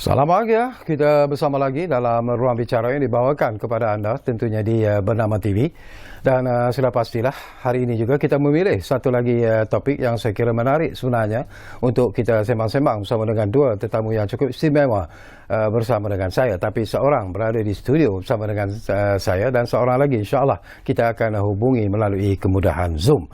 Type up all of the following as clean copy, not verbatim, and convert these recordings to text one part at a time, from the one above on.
Salam bahagia, kita bersama lagi dalam ruang bicara yang dibawakan kepada anda tentunya di Bernama TV. Dan sudah pastilah hari ini juga kita memilih satu lagi topik yang saya kira menarik sebenarnya untuk kita sembang-sembang bersama dengan dua tetamu yang cukup istimewa bersama dengan saya. Tapi seorang berada di studio bersama dengan saya dan seorang lagi insyaAllah kita akan hubungi melalui kemudahan Zoom.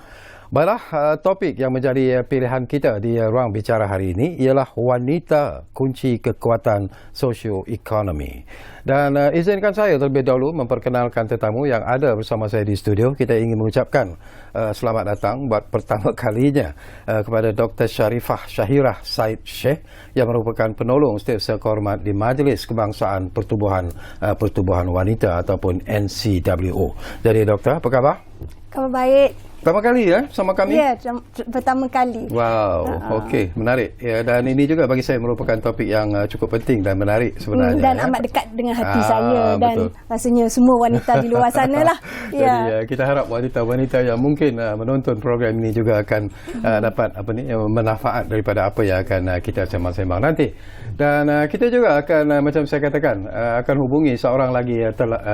Baiklah, topik yang menjadi pilihan kita di ruang bicara hari ini ialah wanita kunci kekuatan sosioekonomi. Dan izinkan saya terlebih dahulu memperkenalkan tetamu yang ada bersama saya di studio. Kita ingin mengucapkan selamat datang buat pertama kalinya kepada Dr. Sharifah Syahirah Said Sheikh yang merupakan penolong setiausaha kehormat di Majlis Kebangsaan Pertubuhan Wanita ataupun NCWO. Jadi doktor, apa khabar? Khabar baik. Pertama kali ya sama kami? Ya, pertama kali. Wow, okey, menarik. Ya, dan ini juga bagi saya merupakan topik yang cukup penting dan menarik sebenarnya. Dan amat dekat dengan hati saya dan betul. Rasanya semua wanita di luar sana lah. Jadi kita harap wanita-wanita yang mungkin menonton program ini juga akan dapat manfaat daripada apa yang akan kita sembang-sembang nanti. Dan kita juga akan macam saya katakan akan hubungi seorang lagi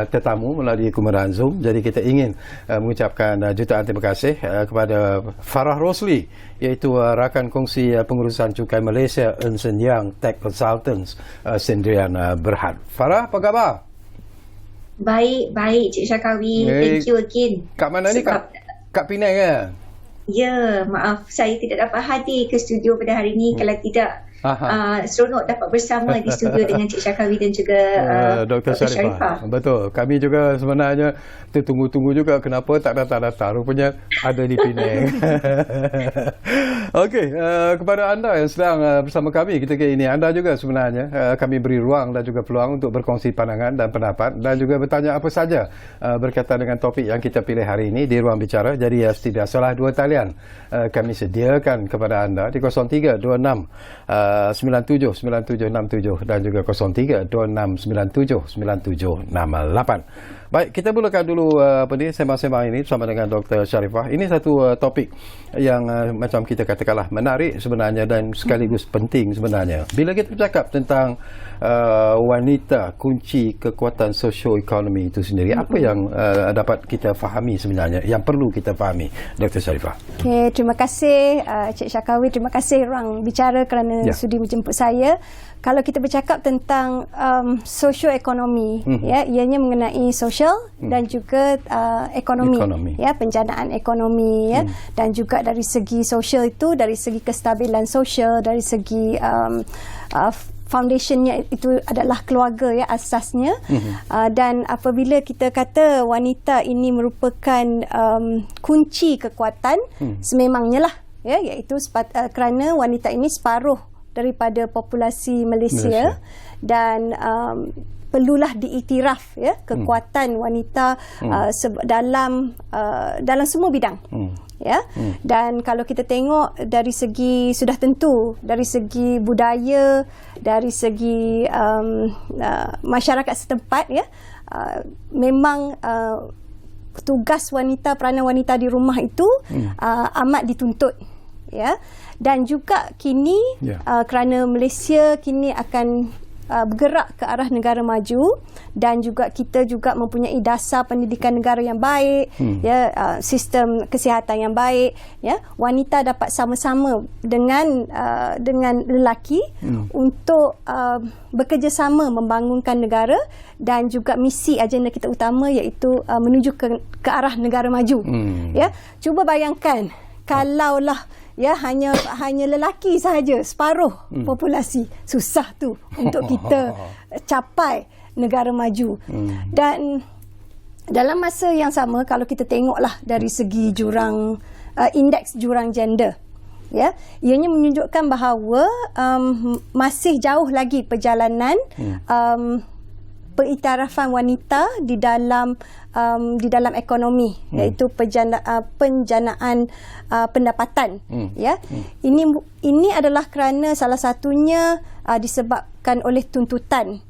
tetamu melalui kemudahan Zoom. Jadi kita ingin mengucapkan jutaan terima kasih kepada Farah Rosli, iaitu rakan kongsi pengurusan cukai Malaysia Ernst & Young Tech Consultants Sendirian Berhad. Farah, apa khabar? Baik, Cik Syarkawi. Thank you again. Kat mana ni? Kat Penang ke? Ya, maaf saya tidak dapat hadir ke studio pada hari ini. Kalau tidak, seronok dapat bersama di studio dengan Cik Syarkawi dan juga Dr. Sharifah. Betul. Kami juga sebenarnya tertunggu-tunggu juga kenapa tak datang-datang. Rupanya ada di Penang. Okey, kepada anda yang sedang bersama kami ketika ini, anda juga sebenarnya kami beri ruang dan juga peluang untuk berkongsi pandangan dan pendapat dan juga bertanya apa saja berkaitan dengan topik yang kita pilih hari ini di ruang bicara. Jadi tidak salah dua talian kami sediakan kepada anda di 0326 979767 dan juga 0326979768. Baik, kita mulakan dulu sembang-sembang ini bersama dengan Dr. Sharifah. Ini satu topik yang macam kita katakanlah menarik sebenarnya dan sekaligus penting sebenarnya. Bila kita bercakap tentang wanita kunci kekuatan sosioekonomi itu sendiri, apa yang dapat kita fahami sebenarnya, yang perlu kita fahami, Dr. Sharifah? Okay, terima kasih Cik Syarkawi, terima kasih ruang bicara kerana sudi menjemput saya. Kalau kita bercakap tentang sosioekonomi, ianya mengenai sosial dan juga ekonomi. Ya, penjanaan ekonomi, dan juga dari segi sosial itu dari segi kestabilan sosial, dari segi foundationnya itu adalah keluarga, asasnya. Dan apabila kita kata wanita ini merupakan kunci kekuatan, sememangnya lah, iaitu kerana wanita ini separuh daripada populasi Malaysia. Dan perlulah diiktiraf kekuatan wanita dalam semua bidang. Dan kalau kita tengok dari segi sudah tentu dari segi budaya, dari segi masyarakat setempat, memang tugas wanita, peranan wanita di rumah itu amat dituntut. Dan juga kini kerana Malaysia kini akan bergerak ke arah negara maju dan juga kita juga mempunyai dasar pendidikan negara yang baik, sistem kesihatan yang baik, wanita dapat sama-sama dengan lelaki untuk bekerjasama membangunkan negara dan juga misi agenda kita utama iaitu menuju ke arah negara maju. Cuba bayangkan kalaulah hanya lelaki sahaja separuh populasi, susah tu untuk kita capai negara maju. Dan dalam masa yang sama, kalau kita tengoklah dari segi jurang indeks jurang gender, ianya menunjukkan bahawa masih jauh lagi perjalanan pengiktirafan wanita di dalam ekonomi, iaitu penjanaan pendapatan. Ini adalah kerana salah satunya disebabkan oleh tuntutan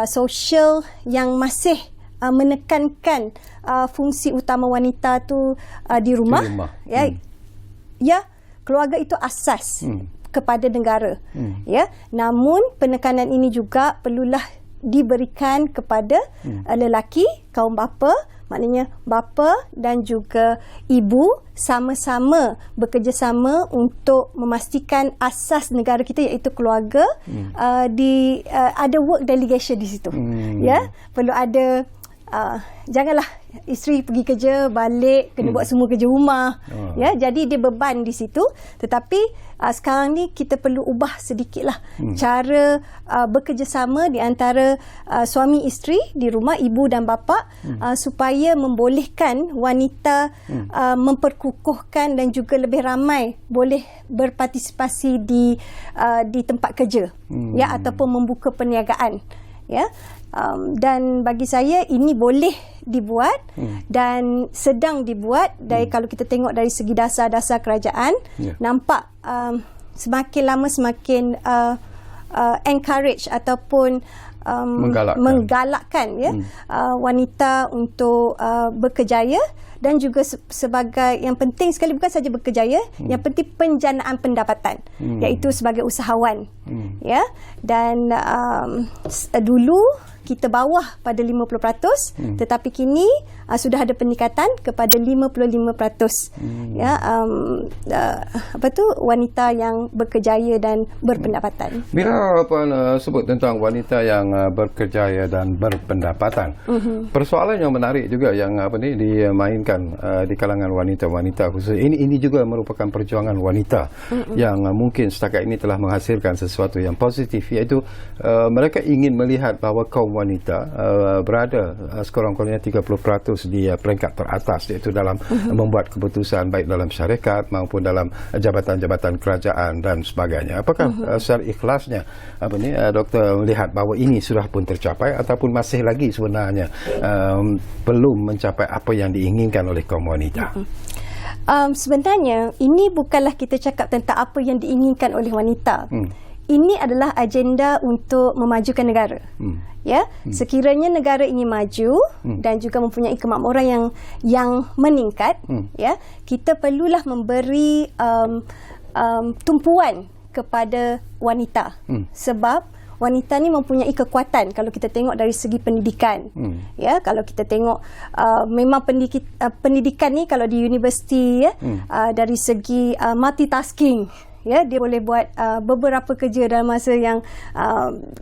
sosial yang masih menekankan fungsi utama wanita tu di rumah. Keluarga itu asas. kepada negara. Ya, namun penekanan ini juga perlulah diberikan kepada lelaki, kaum bapa, maknanya bapa dan juga ibu sama-sama bekerjasama untuk memastikan asas negara kita iaitu keluarga, ada work delegation di situ. Ya, perlu ada janganlah isteri pergi kerja balik kena buat semua kerja rumah. Ya, jadi dia beban di situ. Tetapi sekarang ni kita perlu ubah sedikitlah cara bekerjasama di antara suami isteri di rumah, ibu dan bapa, supaya membolehkan wanita memperkukuhkan dan juga lebih ramai boleh berpartisipasi di tempat kerja, ya, ataupun membuka perniagaan. Ya, dan bagi saya ini boleh dibuat dan sedang dibuat. Dari kalau kita tengok dari segi dasar-dasar kerajaan, nampak semakin lama semakin encourage ataupun menggalakkan ya, wanita untuk berkejaya. Dan juga sebagai yang penting sekali bukan saja berkejaya, yang penting penjanaan pendapatan, iaitu sebagai usahawan. Ya, dan dulu kita bawah pada 50%, tetapi kini sudah ada peningkatan kepada 55%. Ya, wanita yang berkejaya dan berpendapatan. Mira sebut tentang wanita yang berkejaya dan berpendapatan. Persoalan yang menarik juga yang dimainkan di kalangan wanita-wanita khusus ini juga merupakan perjuangan wanita yang mungkin setakat ini telah menghasilkan sesuatu yang positif, iaitu mereka ingin melihat bahawa kaum wanita berada sekurang-kurangnya 30% di peringkat teratas, iaitu dalam membuat keputusan baik dalam syarikat maupun dalam jabatan-jabatan kerajaan dan sebagainya. Apakah secara ikhlasnya doktor melihat bahawa ini sudah pun tercapai ataupun masih lagi sebenarnya belum mencapai apa yang diinginkan oleh kaum wanita? Sebenarnya ini bukanlah kita cakap tentang apa yang diinginkan oleh wanita. Ini adalah agenda untuk memajukan negara. Ya, sekiranya negara ingin maju dan juga mempunyai kemakmuran yang meningkat, ya, kita perlulah memberi tumpuan kepada wanita. Sebab wanita ni mempunyai kekuatan kalau kita tengok dari segi pendidikan. Ya, kalau kita tengok memang pendidikan ni kalau di universiti, ya, dari segi multitasking, ya, dia boleh buat beberapa kerja dalam masa yang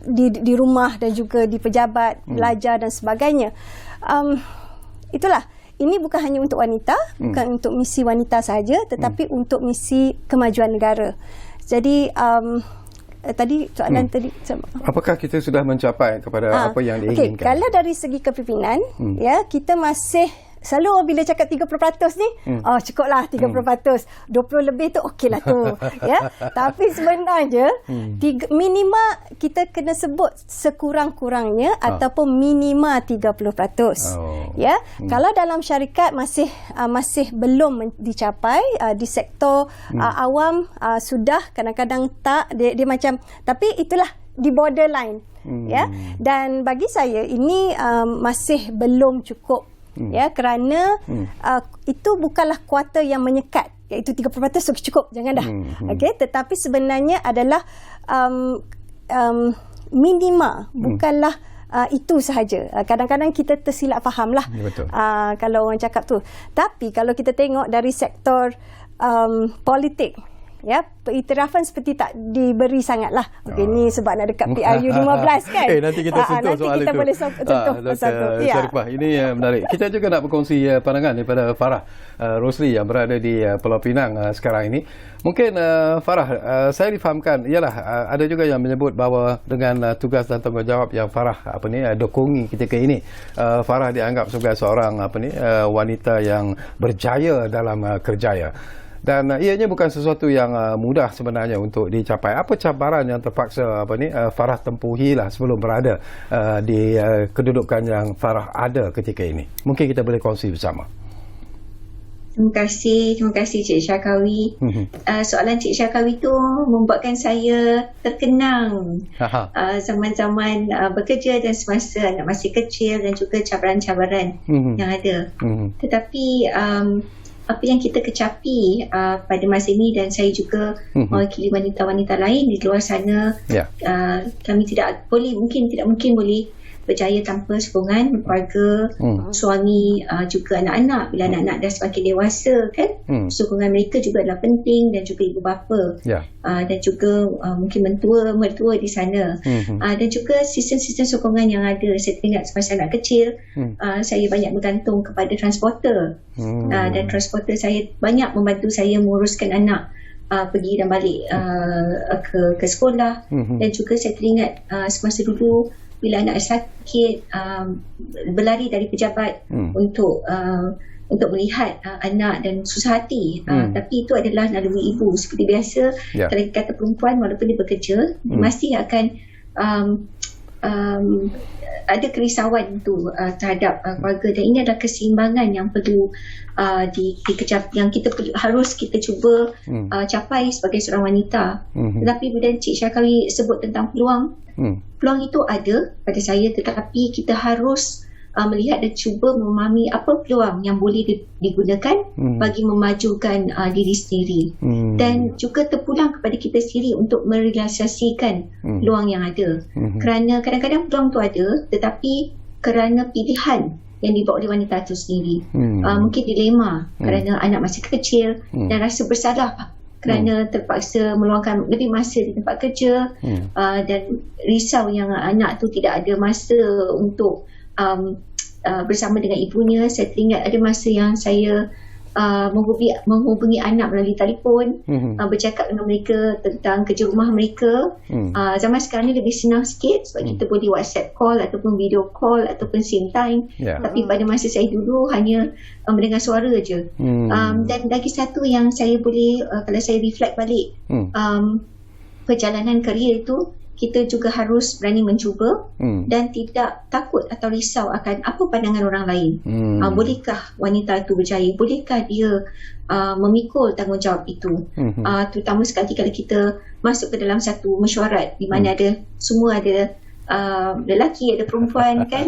di rumah dan juga di pejabat, belajar dan sebagainya. Itulah, ini bukan hanya untuk wanita, bukan untuk misi wanita saja, tetapi untuk misi kemajuan negara. Jadi tadi soalan tadi, apakah kita sudah mencapai kepada apa yang diinginkan? Kalau dari segi kepimpinan, ya, kita masih selalu bila cakap 30% ni, cukuplah 30%, 20 lebih tu okeylah tu. Ya, tapi sebenarnya minimal kita kena sebut sekurang-kurangnya ataupun minimal 30%. Ya, kalau dalam syarikat masih belum dicapai, di sektor awam sudah, kadang-kadang tak, dia macam, tapi itulah di borderline. Ya, dan bagi saya ini masih belum cukup. Ya, kerana itu bukanlah kuota yang menyekat, iaitu 30% cukup, jangan dah. Okey, tetapi sebenarnya adalah minima, bukanlah itu sahaja. Kadang-kadang kita tersilap fahamlah kalau orang cakap tu. Tapi kalau kita tengok dari sektor politik, ya, periktirafan seperti tak diberi sangatlah. Okey, ni sebab nak dekat PRU 15 kan. Nanti kita sentuh soal itu. Nanti kita boleh sentuh satu. Syarifah, ini menarik. Kita juga nak berkongsi pandangan daripada Farah Rosli yang berada di Pulau Pinang sekarang ini. Mungkin Farah, saya difahamkan ialah ada juga yang menyebut bahawa dengan tugas dan tanggungjawab yang Farah dokongi ketika ini, Farah dianggap sebagai seorang wanita yang berjaya dalam kerjaya. Dan ianya bukan sesuatu yang mudah sebenarnya untuk dicapai. Apa cabaran yang terpaksa Farah tempuhilah sebelum berada di kedudukan yang Farah ada ketika ini? Mungkin kita boleh kongsi bersama. Terima kasih Cik Syarkawi. Soalan Cik Syarkawi tu membuatkan saya terkenang zaman-zaman bekerja dan semasa anak masih kecil dan juga cabaran-cabaran yang ada. Tetapi apa yang kita kecapi pada masa ini, dan saya juga mewakili wanita-wanita lain di luar sana, kami tidak mungkin boleh berjaya tanpa sokongan keluarga, suami, juga anak-anak. Bila anak-anak dah semakin dewasa kan, sokongan mereka juga adalah penting, dan juga ibu bapa, dan juga mungkin mertua di sana, dan juga sistem-sistem sokongan yang ada. Saya teringat semasa anak kecil, saya banyak bergantung kepada transporter, dan transporter saya banyak membantu saya menguruskan anak pergi dan balik ke sekolah. Dan juga saya teringat semasa dulu bila anak sakit, berlari dari pejabat untuk melihat anak dan susah hati. Tapi itu adalah naluri ibu. Seperti biasa, kalau kita kata perempuan walaupun dia bekerja, mesti akan ada kerisauan tu terhadap keluarga, dan ini adalah keseimbangan yang perlu yang harus kita cuba capai sebagai seorang wanita. Tetapi bila Cik Syarkawi sebut tentang peluang itu ada pada saya, tetapi kita harus melihat dan cuba memahami apa peluang yang boleh digunakan bagi memajukan diri sendiri, dan juga terpulang kepada kita sendiri untuk merealisasikan peluang yang ada. Kerana kadang-kadang peluang tu ada, tetapi kerana pilihan yang dibawa oleh wanita itu sendiri, mungkin dilema kerana anak masih kecil dan rasa bersalah kerana terpaksa meluangkan lebih masa di tempat kerja, dan risau yang anak tu tidak ada masa untuk bersama dengan ibunya. Saya teringat ada masa yang saya menghubungi anak melalui telefon, bercakap dengan mereka tentang kerja rumah mereka. Zaman sekarang ni lebih senang sikit sebab kita boleh WhatsApp call ataupun video call ataupun same time. Tapi pada masa saya dulu hanya mendengar suara je. Dan lagi satu yang saya boleh, kalau saya reflect balik perjalanan kerjaya itu, kita juga harus berani mencuba dan tidak takut atau risau akan apa pandangan orang lain. Bolehkah wanita itu berjaya? Bolehkah dia memikul tanggungjawab itu? Terutama sekali kalau kita masuk ke dalam satu mesyuarat di mana semua ada lelaki, ada perempuan kan.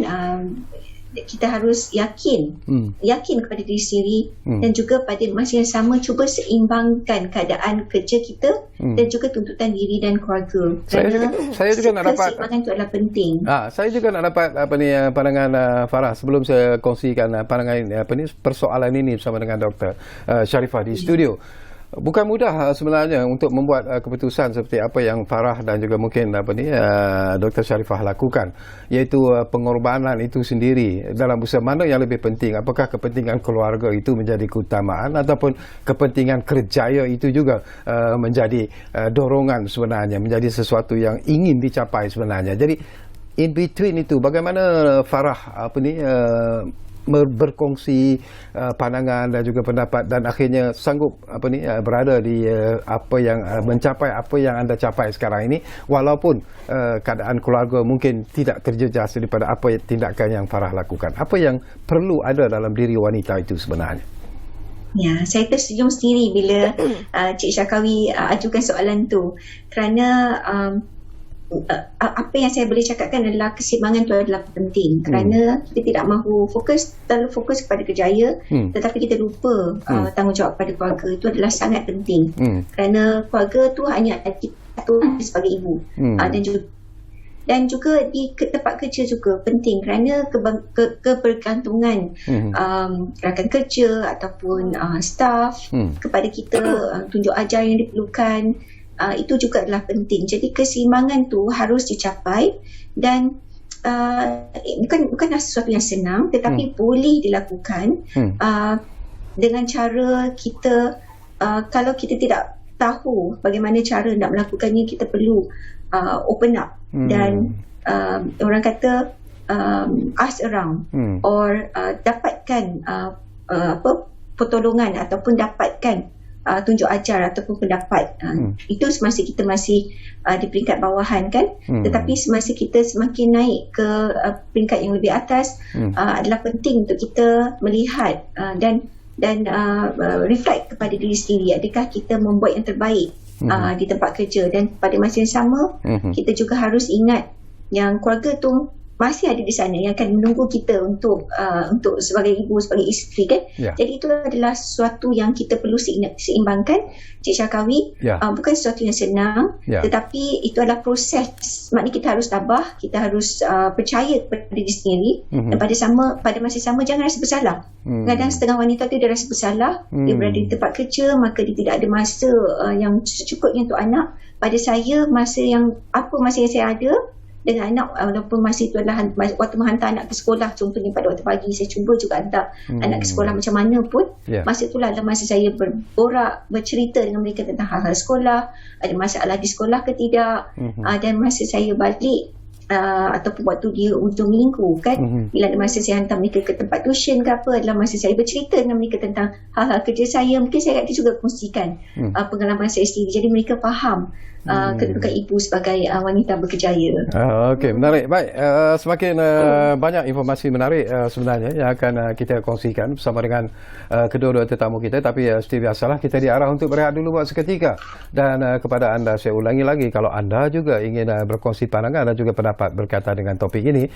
Kita harus yakin kepada diri sendiri, dan juga pada masa yang sama cuba seimbangkan keadaan kerja kita dan juga tuntutan diri dan keluarga. Saya juga nak dapat keseimbangan itu adalah penting. Saya juga nak dapat pandangan Farah sebelum saya kongsikan pandangan persoalan ini bersama dengan Dr. Sharifah di studio. Bukan mudah sebenarnya untuk membuat keputusan seperti apa yang Farah dan juga mungkin Dr. Sharifah lakukan, iaitu pengorbanan itu sendiri dalam usaha. Mana yang lebih penting? Apakah kepentingan keluarga itu menjadi keutamaan ataupun kepentingan kerjaya itu juga menjadi dorongan sebenarnya, menjadi sesuatu yang ingin dicapai sebenarnya. Jadi in between itu bagaimana Farah berkongsi pandangan dan juga pendapat, dan akhirnya sanggup berada di mencapai apa yang anda capai sekarang ini, walaupun keadaan keluarga mungkin tidak terjejas daripada apa tindakan yang Farah lakukan. Apa yang perlu ada dalam diri wanita itu sebenarnya? Ya, saya tersenyum sendiri bila Cik Syarkawi ajukan soalan tu, kerana apa yang saya boleh cakapkan adalah keseimbangan itu adalah penting, kerana kita tidak mahu terlalu fokus kepada kerjaya, tetapi kita lupa tanggungjawab pada keluarga. Itu adalah sangat penting, kerana keluarga tu hanya kita sebagai ibu, dan juga di tempat kerja juga penting, kerana kebergantungan rakan kerja ataupun staf kepada kita, tunjuk ajar yang diperlukan, itu juga adalah penting. Jadi keseimbangan tu harus dicapai, dan bukanlah sesuatu yang senang, tetapi boleh dilakukan dengan cara kita, kalau kita tidak tahu bagaimana cara nak melakukannya, kita perlu open up dan orang kata ask around, or dapatkan pertolongan ataupun dapatkan tunjuk ajar ataupun pendapat. Itu semasa kita masih di peringkat bawahan kan. Tetapi semasa kita semakin naik ke peringkat yang lebih atas, adalah penting untuk kita melihat dan reflect kepada diri sendiri. Adakah kita membuat yang terbaik di tempat kerja, dan pada masa yang sama kita juga harus ingat yang keluarga tu masih ada di sana yang akan menunggu kita untuk sebagai ibu, sebagai isteri kan. Jadi itu adalah sesuatu yang kita perlu seimbangkan, Cik Syarkawi. Bukan sesuatu yang senang, tetapi itu adalah proses. Maknanya kita harus tabah, kita harus percaya kepada diri sendiri, dan pada masa sama jangan rasa bersalah. Kadang setengah wanita tu dia rasa bersalah, dia berada di tempat kerja, maka dia tidak ada masa yang secukupnya untuk anak. Pada saya, masa yang saya ada dengan anak, walaupun masa itu adalah waktu menghantar anak ke sekolah, contohnya pada waktu pagi saya cuba juga hantar anak ke sekolah macam mana pun, masa itulah adalah masa saya berborak, bercerita dengan mereka tentang hal-hal sekolah, ada masalah di sekolah ke tidak, dan masa saya balik ataupun waktu dia ujung minggu kan, bila ada masa saya hantar mereka ke tempat tuition ke apa, adalah masa saya bercerita dengan mereka tentang hal-hal kerja saya. Mungkin saya juga kongsikan pengalaman saya sendiri, jadi mereka faham kedudukan ibu sebagai wanita berkejaya. Okey, menarik. Baik, semakin banyak informasi menarik sebenarnya yang akan kita kongsikan bersama dengan kedua-dua tetamu kita, tapi seperti biasalah kita diarah untuk berehat dulu buat seketika. Dan kepada anda saya ulangi lagi, kalau anda juga ingin berkongsi pandangan dan juga pendapat berkaitan dengan topik ini,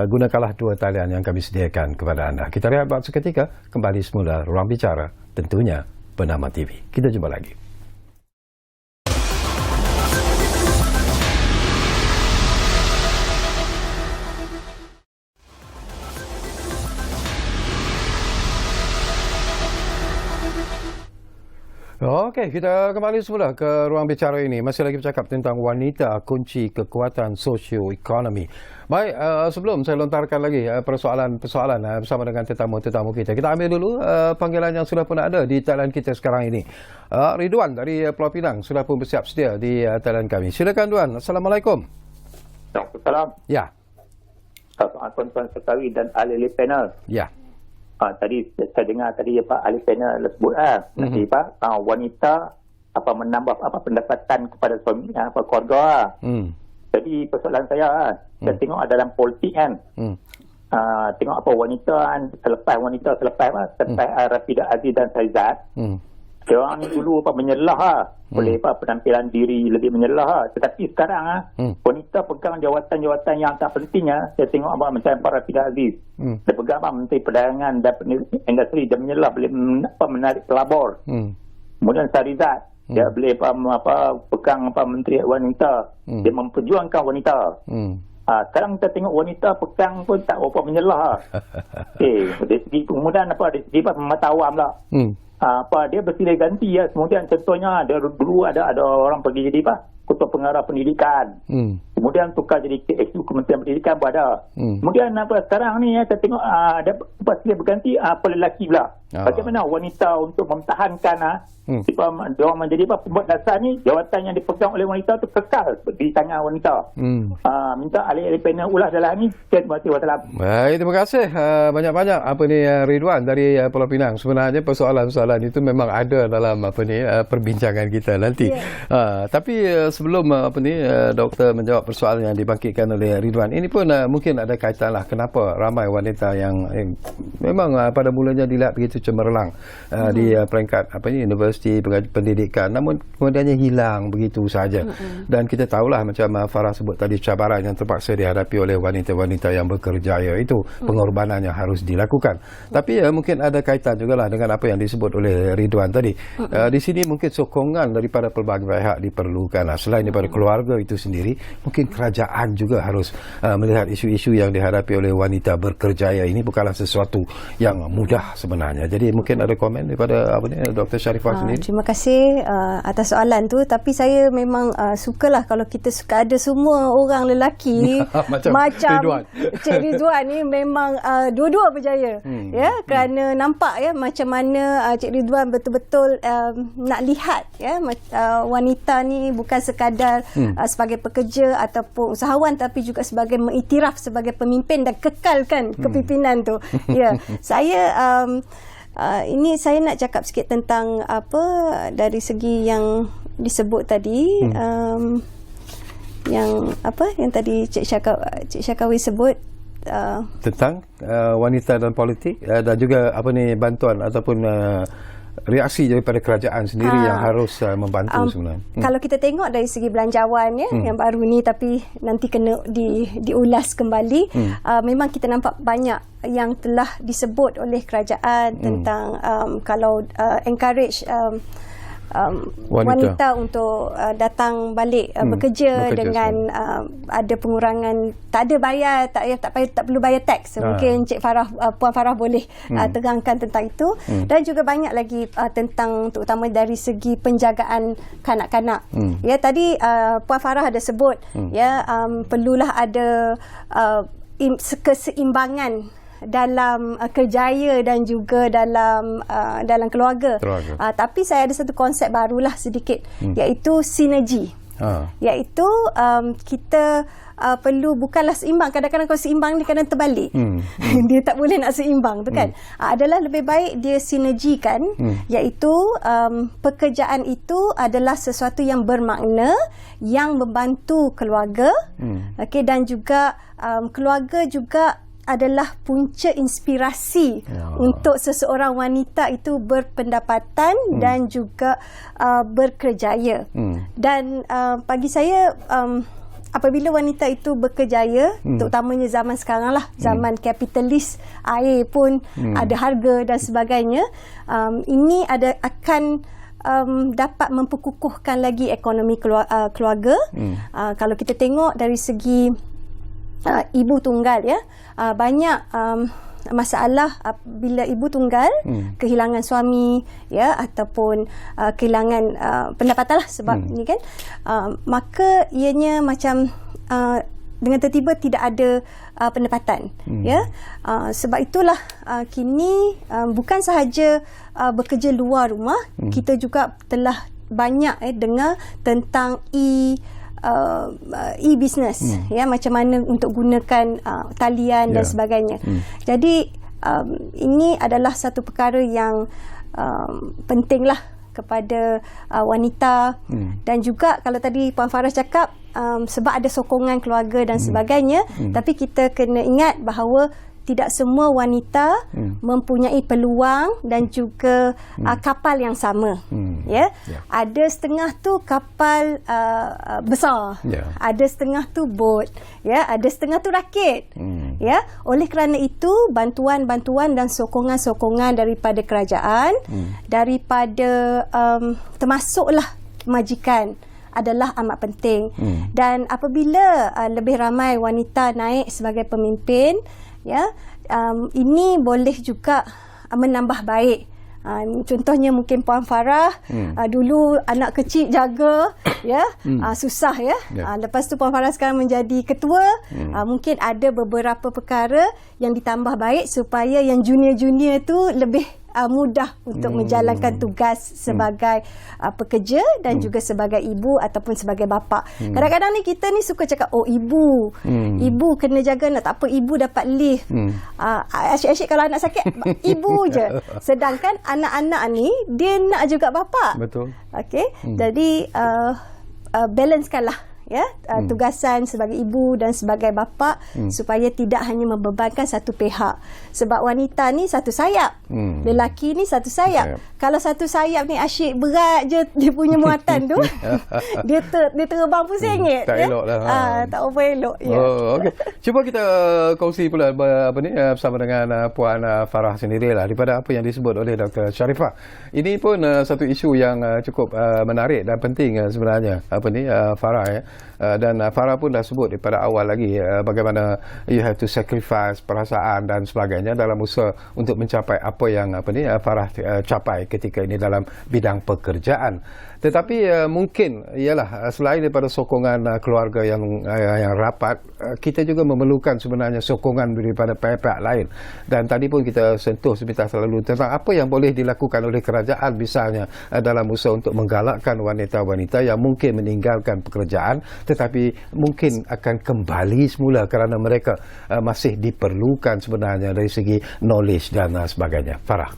gunakanlah dua talian yang kami sediakan kepada anda. Kita rehat buat seketika, kembali semula Ruang Bicara, tentunya bernama TV. Kita jumpa lagi. Okey, kita kembali semula ke Ruang Bicara ini. Masih lagi bercakap tentang wanita kunci kekuatan sosioekonomi. Baik, sebelum saya lontarkan lagi persoalan-persoalan bersama dengan tetamu-tetamu kita, kita ambil dulu panggilan yang sudah pun ada di talian kita sekarang ini. Ridwan dari Pulau Pinang sudah pun bersiap sedia di talian kami. Silakan Duan. Assalamualaikum. Waalaikumsalam. Ya. Assalamualaikum Tuan Sekali dan ahli panel. Ya. Tadi saya dengar tadi Pak ahli panel sebut nanti Pak wanita menambah pendapatan kepada suami keluarga. Jadi persoalan saya saya tengok dalam politik kan. Tengok wanita selepas Rafidah Aziz dan Saizat. Diorang ni dulu menyelah boleh penampilan diri lebih menyelah tetapi sekarang wanita pegang jawatan-jawatan yang tak pentingnya. Saya tengok macam Pak Rafidah Aziz dia pegang Menteri Perdagangan dan Industri, dia menyelah boleh menarik pelabur. Kemudian Sarizat dia boleh pegang Menteri Wanita, dia memperjuangkan wanita. Sekarang kita tengok wanita pegang pun tak berapa menyelah. Dari segi kemudian dari segi pengetahuan pula. Dia bersilih ganti kemudian contohnya dulu ada orang pergi jadi ketua pengarah pendidikan, kemudian tukar jadi KXU Kementerian Pendidikan pun ada. Kemudian sekarang ni saya tengok ada silih berganti lelaki pula. Bagaimana wanita untuk mempertahankan diorang menjadi pembuat dasar ni, jawatan yang dipegang oleh wanita tu kekal di tangan wanita. Minta ahli panel ulas dalam ni. Terima kasih. Baik, terima kasih banyak-banyak Ridwan dari Pulau Pinang. Sebenarnya persoalan-persoalan itu memang ada dalam perbincangan kita nanti. Tapi sebelum doktor menjawab persoalan yang dibangkitkan oleh Ridwan ini pun mungkin ada kaitanlah kenapa ramai wanita yang memang pada mulanya dilihat begitu cemerlang di peringkat universiti pendidikan, namun kemudiannya hilang begitu saja. Dan kita tahulah macam Farah sebut tadi, cabaran yang terpaksa dihadapi oleh wanita-wanita yang berkerjaya itu, pengorbanan yang harus dilakukan. Tapi mungkin ada kaitan jugalah dengan apa yang disebut oleh Ridwan tadi. Di sini mungkin sokongan daripada pelbagai pihak diperlukan. Selain daripada keluarga itu sendiri, mungkin kerajaan juga harus melihat isu-isu yang dihadapi oleh wanita berkerjaya ini bukanlah sesuatu yang mudah sebenarnya. Jadi mungkin ada komen daripada Dr. Sharifah sendiri. Terima kasih atas soalan tu. Tapi saya memang sukalah kalau kita suka ada semua orang lelaki macam Cik Ridwan ni memang dua-dua berjaya. Kerana nampak macam mana Cik Ridwan betul-betul nak lihat wanita ni bukan sekadar sebagai pekerja ataupun usahawan, tapi juga sebagai mengiktiraf sebagai pemimpin dan kekalkan kepimpinan tu. Saya ini saya nak cakap sikit tentang dari segi yang disebut tadi, yang tadi Cik Syarkawi sebut tentang wanita dan politik dan juga bantuan ataupun reaksi daripada kerajaan sendiri yang harus membantu sebenarnya. Kalau kita tengok dari segi belanjawan yang baru ni, tapi nanti kena diulas kembali, memang kita nampak banyak yang telah disebut oleh kerajaan tentang kalau encourage wanita untuk datang balik bekerja dengan ada pengurangan, tak ada bayar, tak perlu bayar teks. Mungkin Cik Farah, Puan Farah boleh terangkan tentang itu. Dan juga banyak lagi tentang terutama dari segi penjagaan kanak-kanak. Ya, tadi Puan Farah ada sebut perlulah ada keseimbangan dalam kerjaya dan juga dalam keluarga. Tapi saya ada satu konsep barulah sedikit, iaitu sinergi. Iaitu kita perlu bukanlah seimbang. Kadang-kadang kalau seimbang ni kadang terbalik. Dia tak boleh nak seimbang tu kan. Adalah lebih baik dia sinergikan, iaitu pekerjaan itu adalah sesuatu yang bermakna, yang membantu keluarga. Okey, dan juga keluarga juga adalah punca inspirasi untuk seseorang wanita itu berpendapatan dan juga berkerjaya. Dan bagi saya, apabila wanita itu berkerjaya, terutamanya zaman sekarang lah, zaman kapitalis, air pun ada harga dan sebagainya, ini akan dapat memperkukuhkan lagi ekonomi keluarga. Kalau kita tengok dari segi ibu tunggal, banyak masalah bila ibu tunggal kehilangan suami, ataupun kehilangan pendapatan lah sebab ni kan, maka ianya macam dengan tertiba tidak ada pendapatan. Sebab itulah kini bukan sahaja bekerja luar rumah, kita juga telah banyak dengar tentang e-business, macam mana untuk gunakan talian dan sebagainya. Jadi ini adalah satu perkara yang pentinglah kepada wanita. Dan juga kalau tadi Puan Farah cakap sebab ada sokongan keluarga dan sebagainya, tapi kita kena ingat bahawa tidak semua wanita mempunyai peluang dan juga kapal yang sama. Ada setengah tu kapal besar, ada setengah tu bot, ada setengah tu rakit. Oleh kerana itu, bantuan-bantuan dan sokongan-sokongan daripada kerajaan, daripada termasuklah majikan, adalah amat penting. Dan apabila lebih ramai wanita naik sebagai pemimpin, ini boleh juga menambah baik. Contohnya mungkin Puan Farah, dulu anak kecil jaga, susah lepas tu Puan Farah sekarang menjadi ketua, mungkin ada beberapa perkara yang ditambah baik supaya yang junior-junior tu lebih mudah untuk menjalankan tugas sebagai pekerja dan juga sebagai ibu ataupun sebagai bapa. Kadang-kadang ni kita ni suka cakap, ibu kena jaga nak, tak apa, ibu dapat leave. Asyik-asyik kalau anak sakit ibu je. Sedangkan anak-anak ni dia nak juga bapa. Betul. Okey. Jadi balancekanlah tugasan sebagai ibu dan sebagai bapa, supaya tidak hanya membebankan satu pihak. Sebab wanita ni satu sayap, lelaki ni satu sayap. Kalau satu sayap ni asyik berat je dia punya muatan tu, dia terbang pun sengit. Tak elok lah. Tak apa elok. Okay. Cuba kita kongsi pula bersama dengan Puan Farah sendirilah daripada apa yang disebut oleh Dr. Sharifah. Ini pun satu isu yang cukup menarik dan penting sebenarnya. Farah dan Farah pun dah sebut daripada awal lagi bagaimana you have to sacrifice perasaan dan sebagainya dalam usaha untuk mencapai apa yang Farah capai ketika ini dalam bidang pekerjaan. Tetapi mungkin ialah selain daripada sokongan keluarga yang rapat, kita juga memerlukan sebenarnya sokongan daripada pihak-pihak lain. Dan tadi pun kita sentuh sebentar selalu tentang apa yang boleh dilakukan oleh kerajaan misalnya dalam usaha untuk menggalakkan wanita-wanita yang mungkin meninggalkan pekerjaan tetapi mungkin akan kembali semula kerana mereka masih diperlukan sebenarnya dari segi knowledge dan sebagainya. Farah.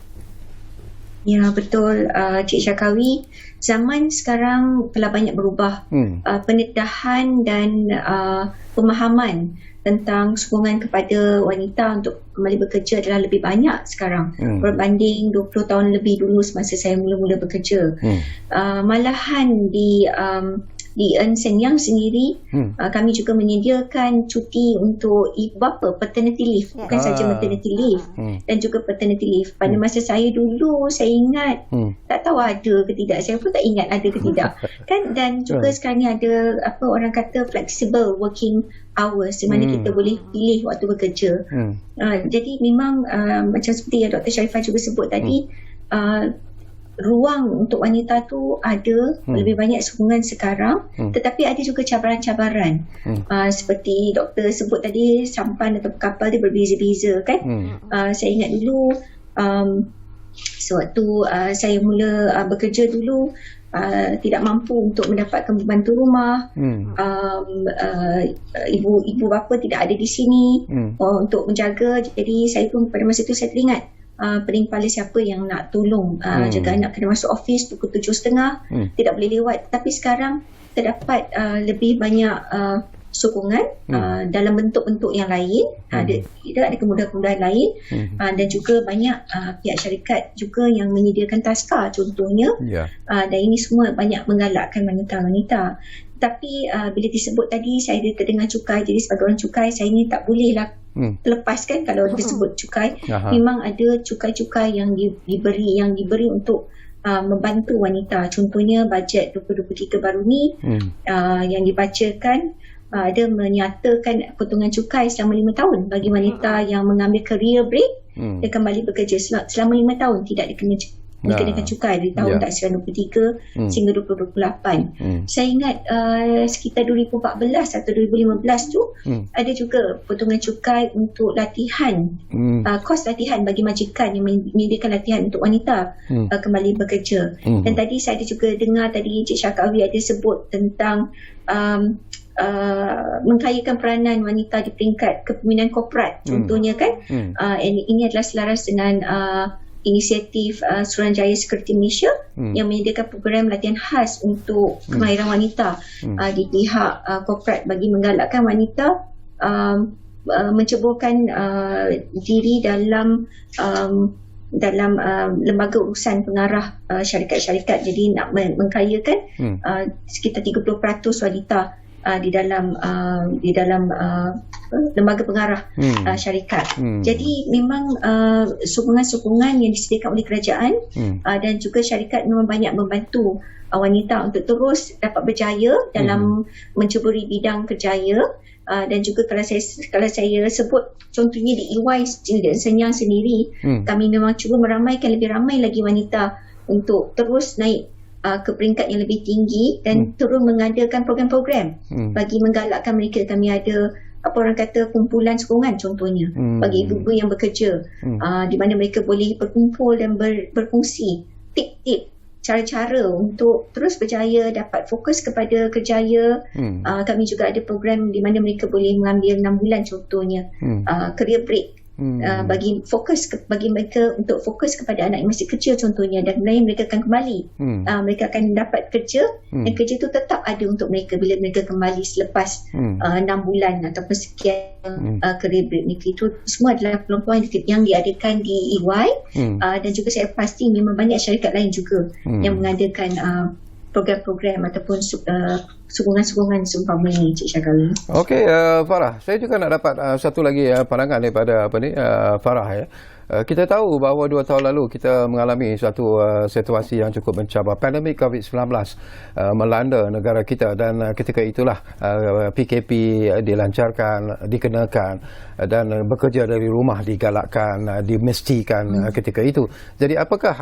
Ya, betul, Cik Syakawi. Zaman sekarang telah banyak berubah. Pendedahan dan pemahaman tentang sokongan kepada wanita untuk kembali bekerja adalah lebih banyak sekarang berbanding 20 tahun lebih dulu semasa saya mula-mula bekerja. Malahan di Ernst & Young sendiri, kami juga menyediakan cuti untuk ibu bapa, paternity leave, bukan saja maternity leave dan juga paternity leave. Pada masa saya dulu, saya ingat tak tahu ada ke tidak, saya pun tak ingat ada ke tidak kan. Dan juga sekarang ni ada apa orang kata flexible working hours, di mana kita boleh pilih waktu bekerja. Jadi memang macam seperti yang Dr. Sharifah juga sebut tadi, ruang untuk wanita tu ada, lebih banyak sokongan sekarang, tetapi ada juga cabaran-cabaran. Seperti doktor sebut tadi, sampan atau kapal dia berbeza-beza kan. Saya ingat dulu sewaktu saya mula bekerja dulu, tidak mampu untuk mendapatkan pembantu rumah, ibu bapa tidak ada di sini untuk menjaga. Jadi saya pun pada masa itu saya teringat paling siapa yang nak tolong jaga anak, kena masuk office pukul 7.30, tidak boleh lewat. Tapi sekarang terdapat lebih banyak sokongan dalam bentuk-bentuk yang lain, ada kemudahan-kemudahan lain, dan juga banyak pihak syarikat juga yang menyediakan taska contohnya, dan ini semua banyak menggalakkan wanita-wanita. Tapi bila disebut tadi saya terdengar cukai, jadi sebagai orang cukai saya ni tak bolehlah lepaskan kalau disebut cukai. Memang ada cukai-cukai yang diberi untuk membantu wanita. Contohnya bajet 2023 baru ni yang dibacakan, ada menyatakan potongan cukai selama 5 tahun bagi wanita yang mengambil career break dan kembali bekerja selama 5 tahun tidak dikenakan cukai dari tahun 1993 sehingga 2028. Saya ingat sekitar 2014 atau 2015 tu ada juga potongan cukai untuk latihan, kos latihan bagi majikan yang menyediakan latihan untuk wanita kembali bekerja. Dan tadi saya ada juga dengar tadi Cik Syakawi ada sebut tentang mengkayakan peranan wanita di peringkat kepimpinan korporat contohnya kan. Ini adalah selaras dengan inisiatif Suruhanjaya Security Malaysia yang menyediakan program latihan khas untuk kemahiran wanita di pihak korporat bagi menggalakkan wanita menceburkan diri dalam lembaga urusan pengarah syarikat-syarikat. Jadi nak mengkayakan sekitar 30% wanita di dalam lembaga pengarah syarikat. Jadi memang sokongan-sokongan yang disediakan oleh kerajaan dan juga syarikat memang banyak membantu wanita untuk terus dapat berjaya dalam menceburi bidang kerjaya. Dan juga kalau saya sebut contohnya di EY dan Senyang sendiri, kami memang cuba meramaikan lebih ramai lagi wanita untuk terus naik ke peringkat yang lebih tinggi dan terus mengadakan program-program bagi menggalakkan mereka. Kami ada apa orang kata kumpulan sokongan contohnya bagi ibu-ibu yang bekerja, di mana mereka boleh berkumpul dan berkongsi tip-tip cara-cara untuk terus berjaya, dapat fokus kepada kerjaya. Kami juga ada program di mana mereka boleh mengambil 6 bulan contohnya career break, bagi mereka untuk fokus kepada anak yang masih kecil contohnya, dan kemudian mereka akan kembali, mereka akan dapat kerja dan kerja itu tetap ada untuk mereka bila mereka kembali selepas 6 bulan ataupun sekian career break mereka. Itu semua adalah peluang yang diadakan di EY, dan juga saya pasti memang banyak syarikat lain juga yang mengadakan program-program ataupun sokongan-sokongan seumpama ini, Cik Syakawi. Okey, Farah, saya juga nak dapat satu lagi pandangan daripada Farah ya. Kita tahu bahawa 2 tahun lalu kita mengalami satu situasi yang cukup mencabar. Pandemik COVID-19 melanda negara kita, dan ketika itulah PKP dilancarkan, dikenakan, dan bekerja dari rumah digalakkan, dimestikan ketika itu. Jadi apakah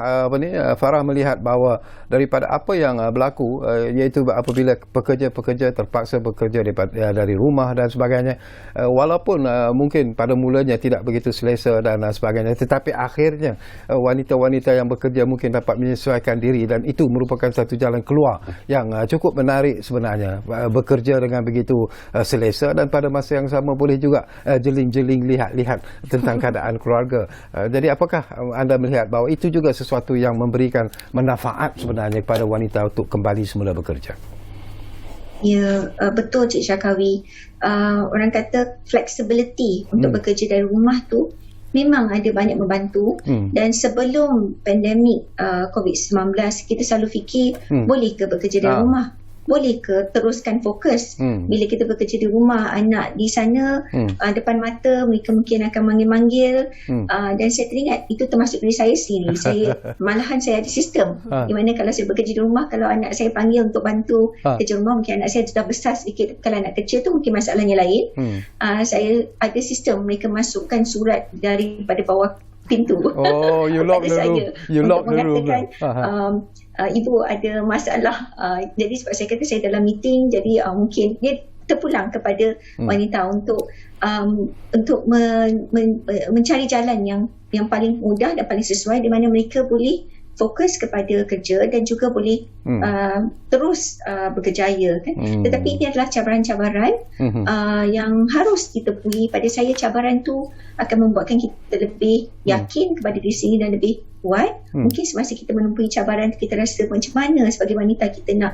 Farah melihat bahawa daripada apa yang berlaku, iaitu apabila pekerja pekerja terpaksa bekerja dari rumah dan sebagainya, walaupun mungkin pada mulanya tidak begitu selesa dan sebagainya, tetapi akhirnya wanita-wanita yang bekerja mungkin dapat menyesuaikan diri, dan itu merupakan satu jalan keluar yang cukup menarik sebenarnya, bekerja dengan begitu selesa dan pada masa yang sama boleh juga jeling-jeling lihat-lihat tentang keadaan keluarga. Jadi apakah anda melihat bahawa itu juga sesuatu yang memberikan manfaat sebenarnya kepada wanita untuk kembali semula bekerja? Ya, betul Cik Syakawi. Orang kata flexibility untuk bekerja dari rumah tu memang ada banyak membantu. Dan sebelum pandemik COVID-19, kita selalu fikir boleh ke bekerja dari rumah? Boleh ke teruskan fokus? Bila kita bekerja di rumah, anak di sana depan mata, mereka mungkin akan manggil-manggil. Dan saya teringat itu termasuk diri saya sendiri. Malahan saya ada sistem di mana kalau saya bekerja di rumah, kalau anak saya panggil untuk bantu kerja rumah, mungkin anak saya sudah besar sedikit. Kalau anak kecil tu mungkin masalahnya lain. Saya ada sistem, mereka masukkan surat daripada bawah pintu. Oh, you lock the room. You lock the room. Ibu ada masalah. Jadi sebab saya kata saya dalam meeting, jadi mungkin dia terpulang kepada wanita untuk mencari jalan yang paling mudah dan paling sesuai, di mana mereka boleh fokus kepada kerja dan juga boleh terus berjaya kan. Tetapi ini adalah cabaran-cabaran yang harus ditemui. Pada saya cabaran tu akan membuatkan kita lebih yakin kepada diri sendiri dan lebih kuat. Mungkin semasa kita menempuhi cabaran, kita rasa macam mana sebagai wanita kita nak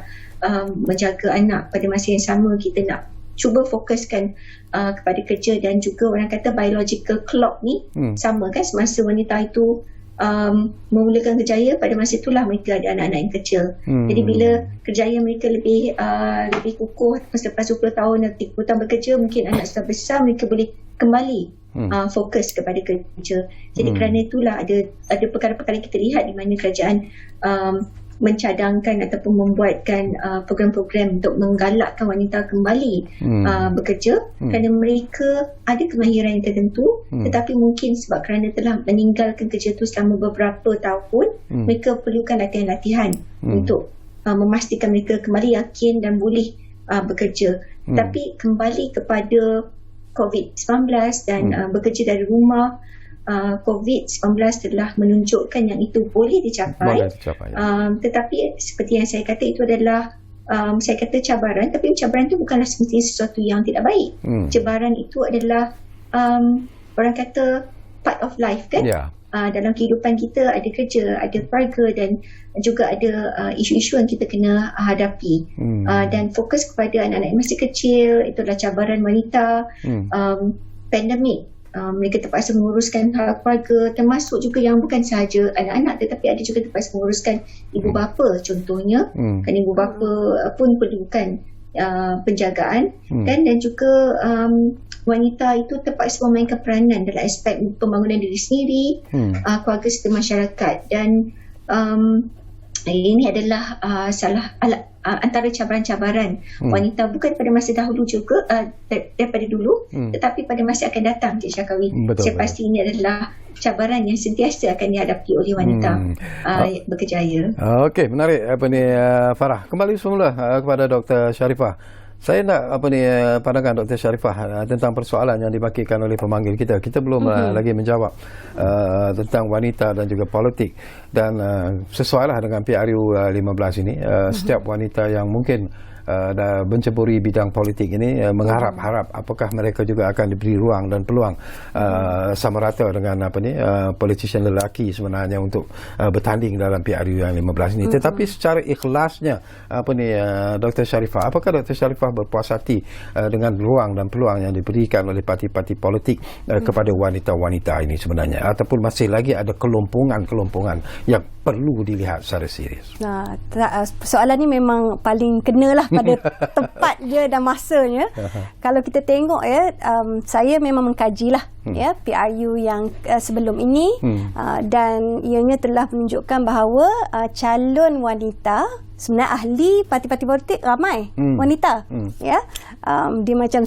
menjaga anak, pada masa yang sama kita nak cuba fokuskan kepada kerja. Dan juga orang kata biological clock ni sama kan, semasa wanita itu memulakan kerjaya, pada masa itulah mereka ada anak-anak yang kecil. Jadi bila kerjaya mereka lebih kukuh selepas 20 tahun atau 30 tahun bekerja, mungkin anak sudah besar, mereka boleh kembali fokus kepada kerja. Jadi kerana itulah ada perkara-perkara kita lihat di mana kerajaan mencadangkan ataupun membuatkan program-program untuk menggalakkan wanita kembali bekerja, kerana mereka ada kemahiran yang tertentu, tetapi mungkin sebab kerana telah meninggalkan kerja itu selama beberapa tahun, mereka perlukan latihan-latihan untuk memastikan mereka kembali yakin dan boleh bekerja. Tapi kembali kepada COVID-19 dan bekerja dari rumah, COVID-19 telah menunjukkan yang itu boleh dicapai. Tetapi seperti yang saya kata, itu adalah saya kata cabaran, tapi cabaran itu bukanlah semestinya sesuatu yang tidak baik. Cabaran itu adalah orang kata part of life kan. Dalam kehidupan kita ada kerja, ada keluarga dan juga ada isu-isu yang kita kena hadapi. Dan fokus kepada anak-anak yang masih kecil, itu adalah cabaran wanita. Pandemik, mereka terpaksa menguruskan hal keluarga, termasuk juga yang bukan sahaja anak-anak, tetapi ada juga terpaksa menguruskan ibu bapa contohnya. Kerana ibu bapa pun perlukan penjagaan kan, dan juga wanita itu terpaksa memainkan peranan dalam aspek pembangunan diri sendiri, keluarga serta masyarakat. Dan ini adalah antara cabaran-cabaran wanita, bukan pada masa dahulu juga, daripada dulu, tetapi pada masa akan datang, Cik Syakawi. Saya pasti ini adalah cabaran yang sentiasa akan dihadapi oleh wanita berkejaya. Okey, menarik Farah. Kembali semula kepada Dr. Sharifah. Saya nak pandangan Dr. Sharifah tentang persoalan yang dibakikan oleh pemanggil kita. Kita belum lagi menjawab tentang wanita dan juga politik. Dan sesuailah dengan PRU 15 ini, setiap wanita yang mungkin dah menceburi bidang politik ini mengharap-harap apakah mereka juga akan diberi ruang dan peluang sama rata dengan politician lelaki sebenarnya untuk bertanding dalam PRU yang 15 ini. Tetapi secara ikhlasnya Dr. Sharifah, apakah Dr. Sharifah berpuas hati dengan ruang dan peluang yang diberikan oleh parti-parti politik kepada wanita-wanita ini sebenarnya, ataupun masih lagi ada kelompongan-kelompongan yang perlu dilihat secara serius? Soalan ni memang paling kenalah pada tempat dia dan masanya. Kalau kita tengok saya memang mengkajilah ya, PRU yang sebelum ini, dan ianya telah menunjukkan bahawa calon wanita, sebenarnya ahli parti-parti politik ramai wanita, ya, dia macam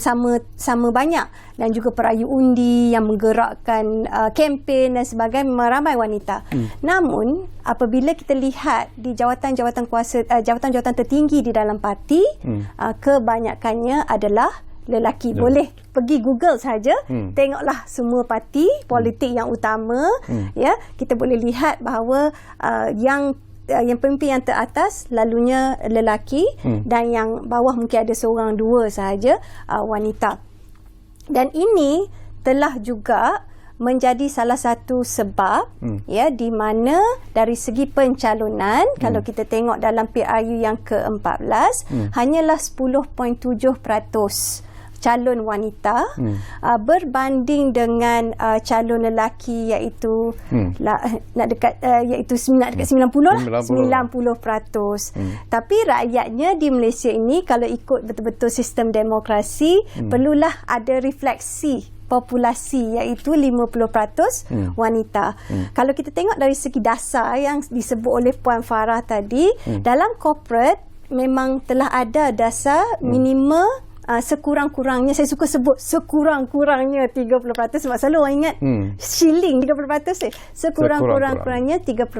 sama banyak, dan juga perayu undi yang menggerakkan kempen dan sebagainya, memang ramai wanita. Namun apabila kita lihat di jawatan-jawatan kuasa, jawatan-jawatan tertinggi di dalam parti, kebanyakannya adalah lelaki. Boleh pergi Google saja, tengoklah semua parti politik yang utama, ya, kita boleh lihat bahawa yang pemimpin yang teratas lalunya lelaki, dan yang bawah mungkin ada seorang dua sahaja wanita. Dan ini telah juga menjadi salah satu sebab, ya, di mana dari segi pencalonan, kalau kita tengok dalam PRU yang ke-14, hanyalah 10.7% calon wanita, berbanding dengan calon lelaki iaitu nak dekat 90 lah, 90%. Tapi rakyatnya di Malaysia ini, kalau ikut betul-betul sistem demokrasi, perlulah ada refleksi populasi, iaitu 50% wanita. Kalau kita tengok dari segi dasar yang disebut oleh Puan Farah tadi, dalam corporate memang telah ada dasar minima, sekurang-kurangnya, saya suka sebut sekurang-kurangnya 30%, sebab selalu orang ingat shilling 30%. Sekurang-kurangnya 30%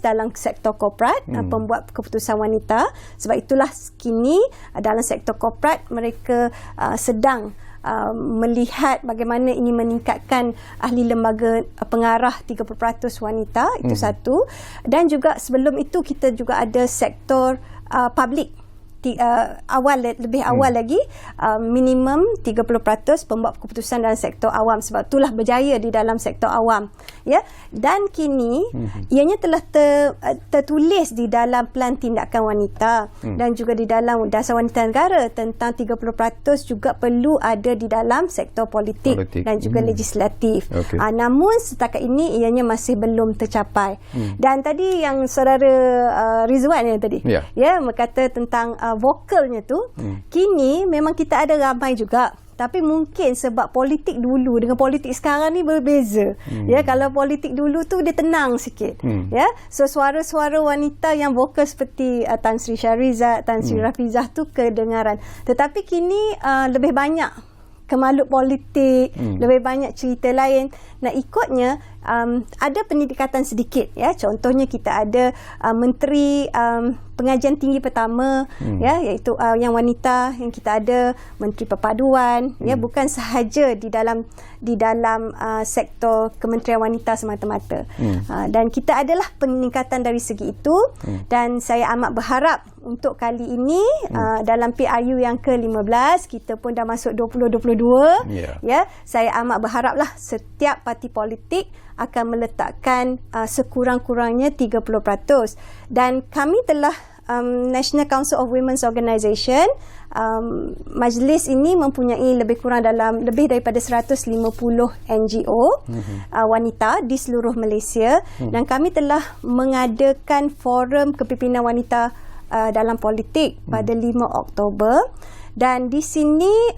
dalam sektor korporat, pembuat keputusan wanita. Sebab itulah kini dalam sektor korporat mereka sedang melihat bagaimana ini meningkatkan ahli lembaga pengarah 30% wanita, itu satu. Dan juga sebelum itu kita juga ada sektor public, lebih awal lagi, minimum 30% pembuat keputusan dalam sektor awam. Sebab itulah berjaya di dalam sektor awam, ya. Dan kini ianya telah tertulis di dalam Pelan Tindakan Wanita dan juga di dalam Dasar Wanita Negara tentang 30% juga perlu ada di dalam sektor politik dan juga legislatif. Namun setakat ini ianya masih belum tercapai. Dan tadi yang saudara Rizwan yang tadi, ya, berkata tentang vokalnya tu, kini memang kita ada ramai juga, tapi mungkin sebab politik dulu dengan politik sekarang ni berbeza. Ya, kalau politik dulu tu dia tenang sikit, ya, so suara-suara wanita yang vokal seperti Tan Sri Syahrizat, Tan Sri Rafizah tu kedengaran. Tetapi kini lebih banyak kemaluk politik, lebih banyak cerita lain. Nah, ikutnya ada pendekatan sedikit, ya. Contohnya kita ada Menteri Pengajian Tinggi pertama, ya, iaitu yang wanita yang kita ada, Menteri Perpaduan, ya, bukan sahaja di dalam sektor Kementerian Wanita semata-mata. Dan kita adalah peningkatan dari segi itu, dan saya amat berharap untuk kali ini dalam PRU yang ke-15 kita pun dah masuk 2022, ya, saya amat berharaplah setiap parti politik akan meletakkan sekurang-kurangnya 30%. Dan kami telah National Council of Women's Organisation, majlis ini mempunyai lebih daripada 150 NGO wanita di seluruh Malaysia, dan kami telah mengadakan forum kepimpinan wanita dalam politik pada 5 Oktober. Dan di sini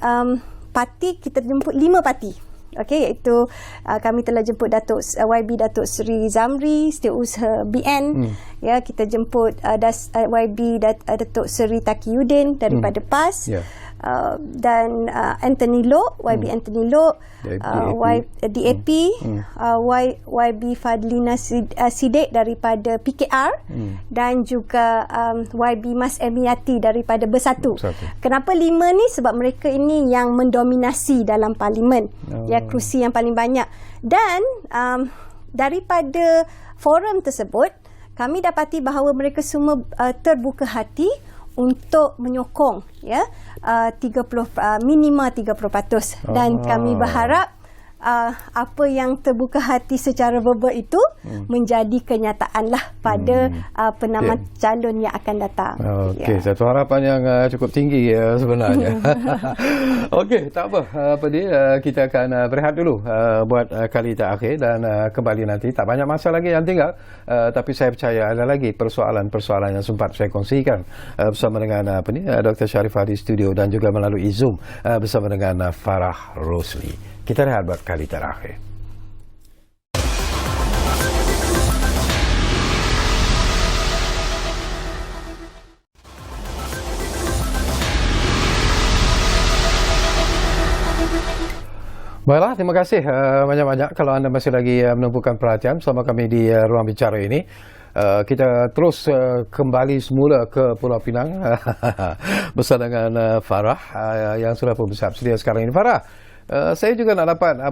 parti kita jemput 5 parti. Okey, iaitu kami telah jemput YB Datuk Seri Zamri, Setiausaha BN, ya, kita jemput YB Datuk Seri Taqiyuddin daripada PAS, dan Anthony Loh, YB Anthony Loh, DAP, YB Fadlina Siddiq daripada PKR, dan juga YB Mas Emiati daripada Bersatu. Kenapa 5 ni? Sebab mereka ini yang mendominasi dalam parlimen, ya, kerusi yang paling banyak. Dan daripada forum tersebut kami dapati bahawa mereka semua terbuka hati untuk menyokong, ya, minima 30%. Dan kami berharap apa yang terbuka hati secara verbal itu menjadi kenyataanlah pada penamaan calon yang akan datang. Okey, satu harapan yang cukup tinggi sebenarnya. Okey, tak apa. Kita akan berehat dulu buat kali terakhir, dan kembali nanti. Tak banyak masa lagi yang tinggal, tapi saya percaya ada lagi persoalan-persoalan yang sempat saya kongsikan bersama dengan Dr. Sharifah di studio, dan juga melalui Zoom bersama dengan Farah Rosli. Kita rehat buat kali terakhir. Baiklah, terima kasih banyak-banyak kalau anda masih lagi menumpukan perhatian bersama kami di Ruang Bicara ini. Kita terus kembali semula ke Pulau Pinang bersama dengan Farah yang sudah pun bersiap sedia sekarang ini. Farah, saya juga nak dapat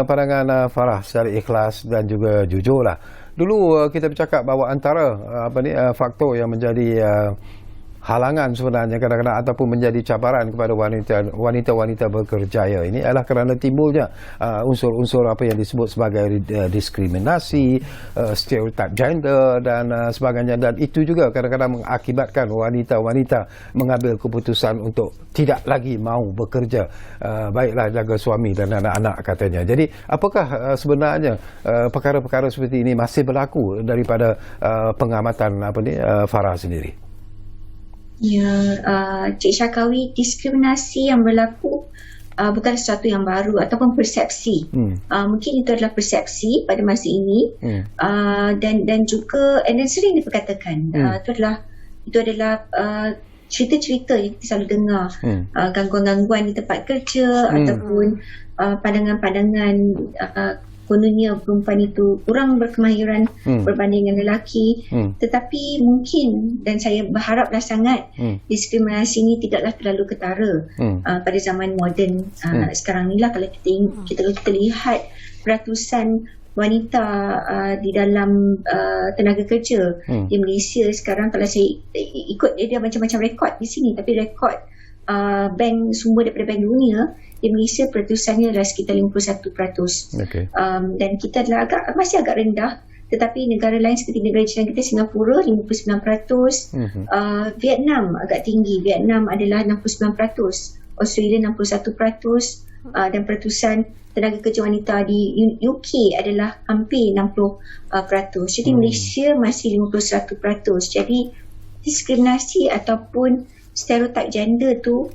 pandangan Farah secara ikhlas dan juga jujur lah. Dulu kita bercakap bahawa antara faktor yang menjadi halangan sebenarnya kadang-kadang ataupun menjadi cabaran kepada wanita-wanita berkerjaya ini adalah kerana timbulnya unsur-unsur apa yang disebut sebagai diskriminasi, stereotip gender dan sebagainya, dan itu juga kadang-kadang mengakibatkan wanita-wanita mengambil keputusan untuk tidak lagi mahu bekerja, baiklah jaga suami dan anak-anak katanya. Jadi apakah sebenarnya perkara-perkara seperti ini masih berlaku daripada pengamatan Farah sendiri? Ya, Cik Syakawi, diskriminasi yang berlaku bukan sesuatu yang baru ataupun persepsi. Mungkin itu adalah persepsi pada masa ini, dan juga dan sering diperkatakan. Itu adalah cerita-cerita yang kita selalu dengar, gangguan-gangguan di tempat kerja ataupun pandangan-pandangan kononnya perempuan itu kurang berkemahiran berbanding dengan lelaki. Tetapi mungkin, dan saya berharaplah sangat, diskriminasi ini tidaklah terlalu ketara pada zaman moden sekarang ni lah. Kalau kita lihat peratusan wanita di dalam tenaga kerja di Malaysia sekarang, kalau saya ikut dia macam-macam rekod di sini, tapi rekod bank sumber daripada Bank Dunia di Malaysia peratusannya adalah sekitar 51%. Dan kita adalah masih agak rendah, tetapi negara lain seperti negara jiran kita Singapura 59%, Vietnam agak tinggi, Vietnam adalah 69%, Australia 61%, dan peratusan tenaga kerja wanita di UK adalah hampir 60%. Jadi Malaysia masih 51%. Jadi diskriminasi ataupun stereotip gender tu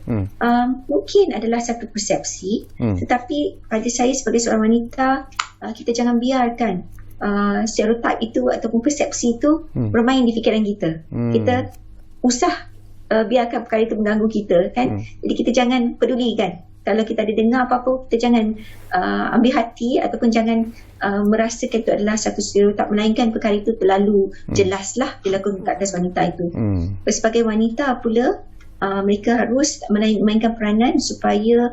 mungkin adalah satu persepsi, tetapi pada saya sebagai seorang wanita, kita jangan biarkan stereotip itu ataupun persepsi itu bermain di fikiran kita. Kita usah biarkan perkara itu mengganggu kita, kan? Jadi kita jangan pedulikan. Kalau kita ada dengar apa-apa, kita jangan ambil hati ataupun jangan merasakan itu adalah satu stereotip, melainkan perkara itu terlalu jelaslah dilakukan ke atas wanita itu. Sebagai wanita pula, mereka harus memainkan peranan supaya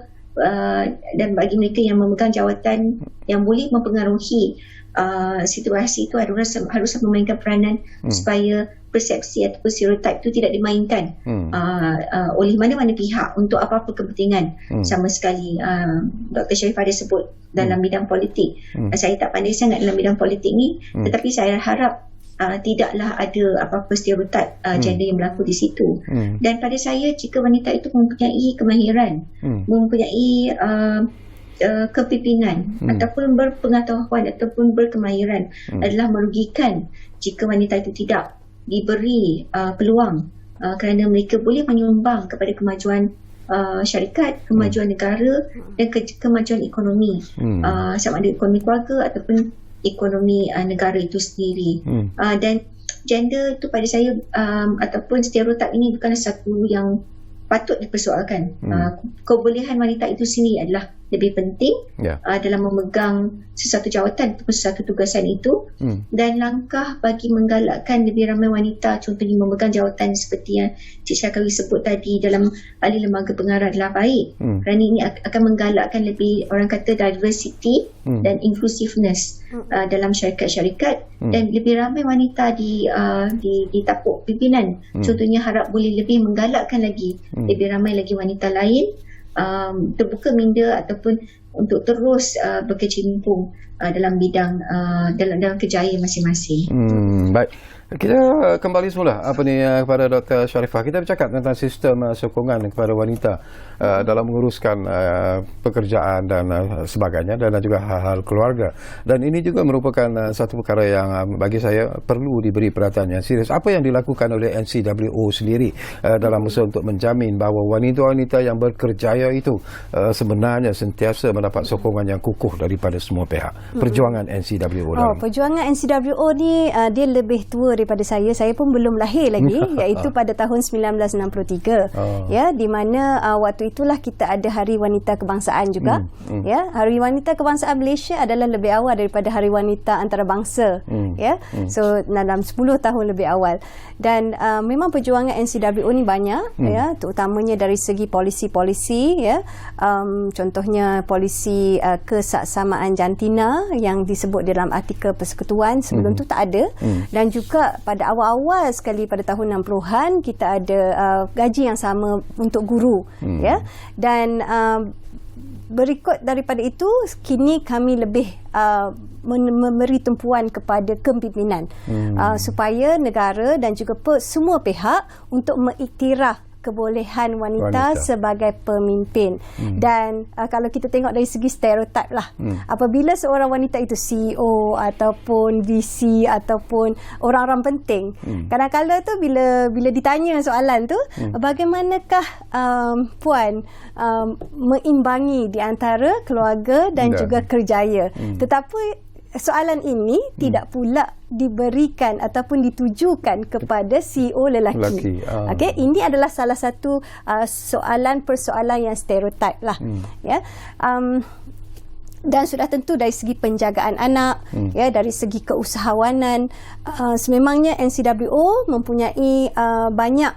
dan bagi mereka yang memegang jawatan yang boleh mempengaruhi situasi itu harus memainkan peranan supaya persepsi ataupun stereotip itu tidak dimainkan oleh mana-mana pihak untuk apa-apa kepentingan sama sekali. Dr. Sharifah ada sebut dalam bidang politik. Saya tak pandai sangat dalam bidang politik ni, tetapi saya harap tidaklah ada apa-apa stereotip gender yang berlaku di situ. Dan pada saya, jika wanita itu mempunyai kemahiran, mempunyai kepimpinan ataupun berpengetahuan ataupun berkemahiran, adalah merugikan jika wanita itu tidak diberi peluang, kerana mereka boleh menyumbang kepada kemajuan syarikat, kemajuan negara dan kemajuan ekonomi, sama ada ekonomi keluarga ataupun ekonomi negara itu sendiri. Dan gender itu pada saya ataupun stereotip ini bukanlah satu yang patut dipersoalkan. Kebolehan wanita itu sendiri adalah lebih penting dalam memegang sesuatu jawatan ataupun sesuatu tugasan itu, dan langkah bagi menggalakkan lebih ramai wanita contohnya memegang jawatan seperti yang Cik Syakawi sebut tadi dalam ahli lembaga pengarah adalah baik, kerana ini akan menggalakkan lebih, orang kata, diversity dan inclusiveness dalam syarikat-syarikat, dan lebih ramai wanita di tapuk pimpinan. Contohnya harap boleh lebih menggalakkan lagi lebih ramai lagi wanita lain terbuka minda ataupun untuk terus berkecimpung dalam bidang dalam kejayaan masing-masing. Baik. Kita kembali semula kepada Dr. Sharifah. Kita bercakap tentang sistem sokongan kepada wanita dalam menguruskan pekerjaan dan sebagainya, dan juga hal-hal keluarga. Dan ini juga merupakan satu perkara yang bagi saya perlu diberi perhatian yang serius. Apa yang dilakukan oleh NCWO sendiri dalam usaha untuk menjamin bahawa wanita-wanita yang berkerjaya itu sebenarnya sentiasa mendapat sokongan yang kukuh daripada semua pihak. Perjuangan NCWO dalam. Perjuangan NCWO ni dia lebih tua daripada saya. Saya pun belum lahir lagi, iaitu pada tahun 1963. Ya, di mana waktu itulah kita ada Hari Wanita Kebangsaan juga. Ya, Hari Wanita Kebangsaan Malaysia adalah lebih awal daripada Hari Wanita Antarabangsa. Ya. So dalam 10 tahun lebih awal. Dan memang perjuangan NCWO ni banyak, ya, terutamanya dari segi polisi-polisi, ya. Contohnya polisi kesaksamaan jantina yang disebut dalam artikel persekutuan, sebelum tu tak ada. Dan juga pada awal-awal sekali pada tahun 60-an kita ada gaji yang sama untuk guru, ya. Dan berikut daripada itu, kini kami lebih memberi tumpuan kepada kepimpinan supaya negara dan juga semua pihak untuk mengiktiraf kebolehan wanita sebagai pemimpin. Dan kalau kita tengok dari segi stereotip lah, apabila seorang wanita itu CEO ataupun VC ataupun orang-orang penting, kadang-kadang tu bila ditanya soalan tu, bagaimanakah puan meimbangi di antara keluarga dan juga kerjaya, tetapi soalan ini tidak pula diberikan ataupun ditujukan kepada CEO lelaki. Okey, ini adalah salah satu persoalan yang stereotip lah. Ya. Dan sudah tentu dari segi penjagaan anak, ya, dari segi keusahawanan, sememangnya NCWO mempunyai banyak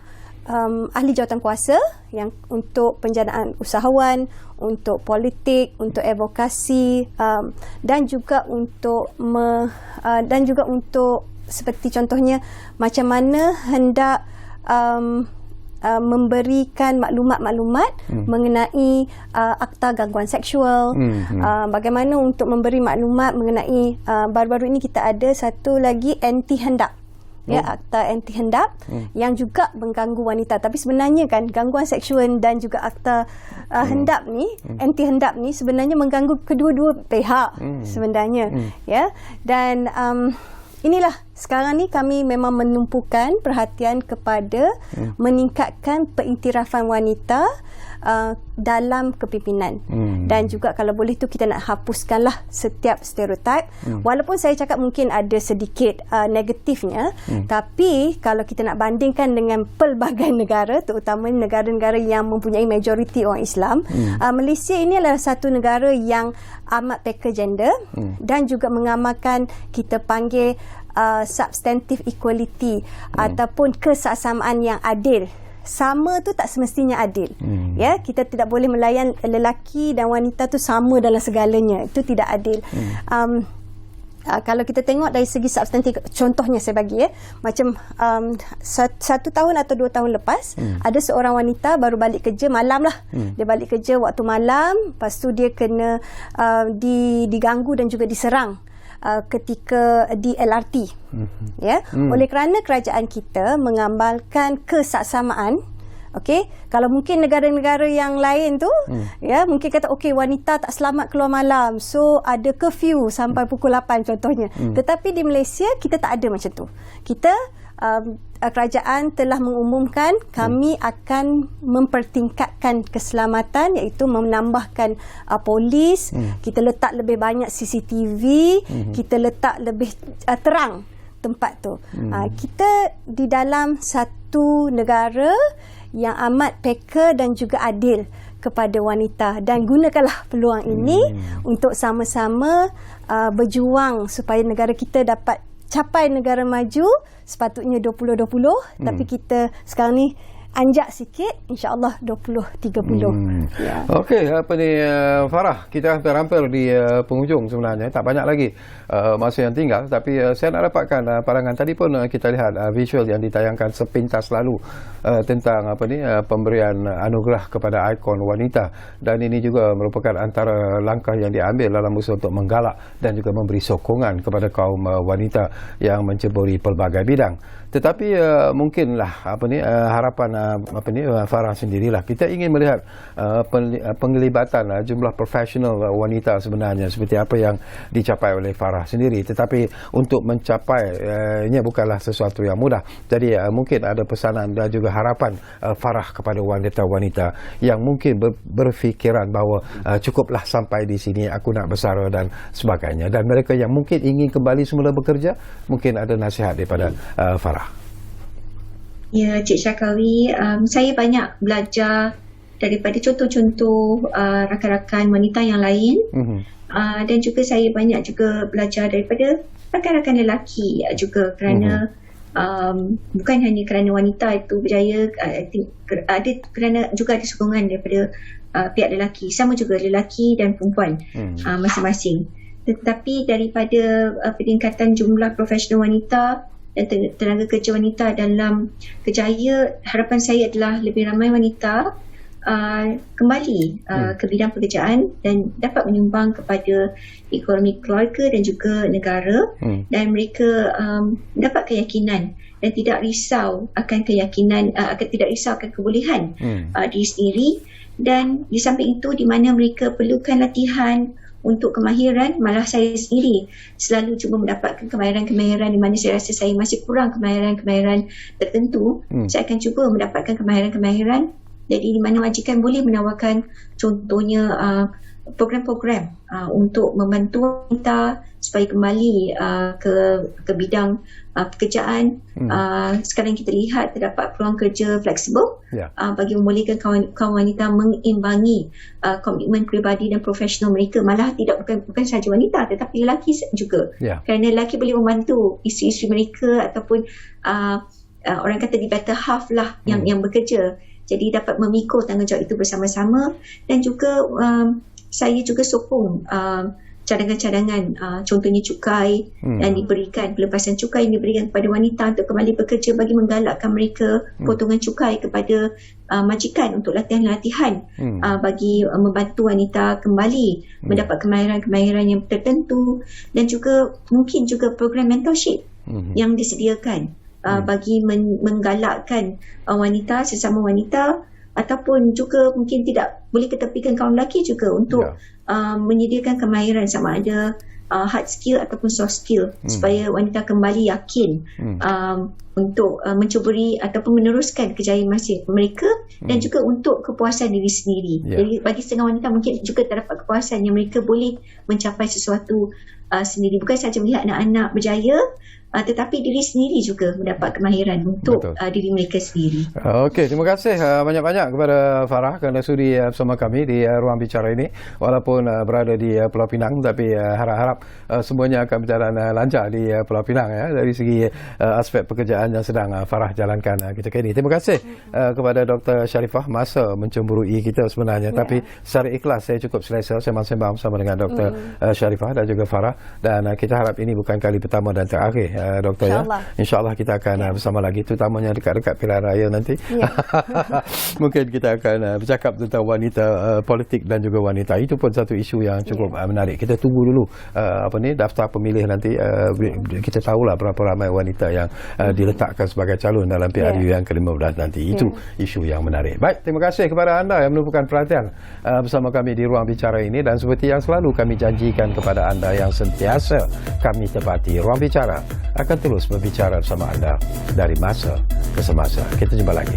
ahli jawatan kuasa yang untuk penjanaan usahawan, untuk politik, untuk advokasi, dan juga untuk seperti contohnya macam mana hendak memberikan maklumat-maklumat mengenai akta gangguan seksual, bagaimana untuk memberi maklumat mengenai baru-baru ini kita ada satu lagi anti hendap. Ya, akta anti hendap yang juga mengganggu wanita. Tapi sebenarnya kan gangguan seksual dan juga akta hendap ni, anti hendap ni sebenarnya mengganggu kedua-dua pihak sebenarnya. Ya. Dan inilah sekarang ni kami memang menumpukan perhatian kepada meningkatkan pengiktirafan wanita dalam kepimpinan. Dan juga kalau boleh tu kita nak hapuskanlah setiap stereotip. Walaupun saya cakap mungkin ada sedikit negatifnya, tapi kalau kita nak bandingkan dengan pelbagai negara, terutama negara-negara yang mempunyai majoriti orang Islam, Malaysia ini adalah satu negara yang amat peka gender dan juga mengamalkan kita panggil substantive equality ataupun kesaksamaan yang adil. Sama tu tak semestinya adil. Ya, kita tidak boleh melayan lelaki dan wanita tu sama dalam segalanya. Itu tidak adil. Kalau kita tengok dari segi substantif, contohnya saya bagi macam 1 tahun atau 2 tahun lepas, ada seorang wanita baru balik kerja malam lah. Dia balik kerja waktu malam, lepas tu dia kena diganggu dan juga diserang ketika di LRT. Ya, oleh kerana kerajaan kita mengamalkan kesaksamaan. Okey, kalau mungkin negara-negara yang lain tu ya mungkin kata okey wanita tak selamat keluar malam, so ada curfew sampai pukul 8 contohnya. Tetapi di Malaysia kita tak ada macam tu. Kita kerajaan telah mengumumkan kami akan mempertingkatkan keselamatan, iaitu menambahkan polis, kita letak lebih banyak CCTV, kita letak lebih terang tempat tu. Kita di dalam satu negara yang amat peka dan juga adil kepada wanita, dan gunakanlah peluang ini untuk sama-sama berjuang supaya negara kita dapat capai negara maju sepatutnya 2020, tapi kita sekarang ni anjak sikit, insya-Allah 20-30. Ya. Okey, Farah, kita hampir di penghujung sebenarnya. Tak banyak lagi masa yang tinggal, tapi saya nak dapatkan pandangan. Tadi pun kita lihat visual yang ditayangkan sepintas lalu tentang pemberian anugerah kepada ikon wanita, dan ini juga merupakan antara langkah yang diambil dalam usaha untuk menggalak dan juga memberi sokongan kepada kaum wanita yang menceburi pelbagai bidang. Tetapi mungkinlah harapan Farah sendirilah, kita ingin melihat penglibatan jumlah profesional wanita sebenarnya seperti apa yang dicapai oleh Farah sendiri. Tetapi untuk mencapainya bukanlah sesuatu yang mudah. Jadi mungkin ada pesanan dan juga harapan Farah kepada wanita-wanita yang mungkin berfikiran bahawa cukuplah sampai di sini, aku nak bersara dan sebagainya. Dan mereka yang mungkin ingin kembali semula bekerja, mungkin ada nasihat daripada Farah. Ya, Cik Syarkawi, saya banyak belajar daripada contoh-contoh rakan-rakan wanita yang lain, dan juga saya banyak juga belajar daripada rakan-rakan lelaki juga, kerana bukan hanya kerana wanita itu berjaya, ada kerana juga ada sokongan daripada pihak lelaki, sama juga lelaki dan perempuan masing-masing. Tetapi daripada peningkatan jumlah profesional wanita dan tenaga kerja wanita dalam Kejaya, harapan saya adalah lebih ramai wanita kembali ke bidang pekerjaan dan dapat menyumbang kepada ekonomi keluarga dan juga negara, dan mereka dapat keyakinan dan tidak risau akan keyakinan, tidak risau akan kebolehan diri sendiri. Dan di samping itu, di mana mereka perlukan latihan untuk kemahiran, malah saya sendiri selalu cuba mendapatkan kemahiran-kemahiran di mana saya rasa saya masih kurang kemahiran-kemahiran tertentu. Saya akan cuba mendapatkan kemahiran-kemahiran. Jadi di mana majikan boleh menawarkan contohnya program-program untuk membantu kita supaya kembali ke bidang pekerjaan. Sekarang kita lihat terdapat peluang kerja fleksibel bagi membolehkan kaum wanita mengimbangi komitmen peribadi dan profesional mereka. Malah bukan sahaja wanita tetapi lelaki juga. Kerana lelaki boleh membantu isteri-isteri mereka ataupun orang kata di better half lah yang bekerja. Jadi dapat memikul tanggungjawab itu bersama-sama. Dan juga saya juga sokong cadangan-cadangan, contohnya cukai yang diberikan, pelepasan cukai yang diberikan kepada wanita untuk kembali bekerja bagi menggalakkan mereka, potongan cukai kepada majikan untuk latihan-latihan bagi membantu wanita kembali mendapat kemahiran-kemahiran yang tertentu. Dan juga mungkin juga program mentorship yang disediakan bagi menggalakkan wanita, sesama wanita, ataupun juga mungkin tidak boleh ketepikan kaum lelaki juga untuk menyediakan kemahiran sama ada hard skill ataupun soft skill, supaya wanita kembali yakin untuk mencuburi ataupun meneruskan kejayaan mereka, dan juga untuk kepuasan diri sendiri. Jadi bagi setengah wanita mungkin juga terdapat kepuasan yang mereka boleh mencapai sesuatu sendiri, bukan sahaja melihat anak-anak berjaya, tetapi diri sendiri juga mendapat kemahiran untuk diri mereka sendiri. Okey, terima kasih banyak-banyak kepada Farah kerana sudi bersama kami di ruang bicara ini. Walaupun berada di Pulau Pinang, tapi harap-harap semuanya akan berjalan lancar di Pulau Pinang dari segi aspek pekerjaan yang sedang Farah jalankan ketika ini. Terima kasih kepada Dr. Sharifah, masa mencemburui kita sebenarnya, tapi secara ikhlas saya cukup selesa sembang-sembang bersama dengan Dr. Sharifah dan juga Farah, dan kita harap ini bukan kali pertama dan terakhir. Doktor, InsyaAllah kita akan bersama lagi, terutamanya dekat-dekat pilihan raya nanti. Mungkin kita akan bercakap tentang wanita politik dan juga wanita. Itu pun satu isu yang cukup menarik. Kita tunggu dulu daftar pemilih nanti. Kita tahulah berapa ramai wanita yang diletakkan sebagai calon dalam PRU yang ke-15 nanti. Itu isu yang menarik. Baik, terima kasih kepada anda yang menumpukan perhatian bersama kami di ruang bicara ini, dan seperti yang selalu kami janjikan kepada anda yang sentiasa kami tepati, ruang bicara akan terus berbicara bersama anda dari masa ke semasa. Kita jumpa lagi.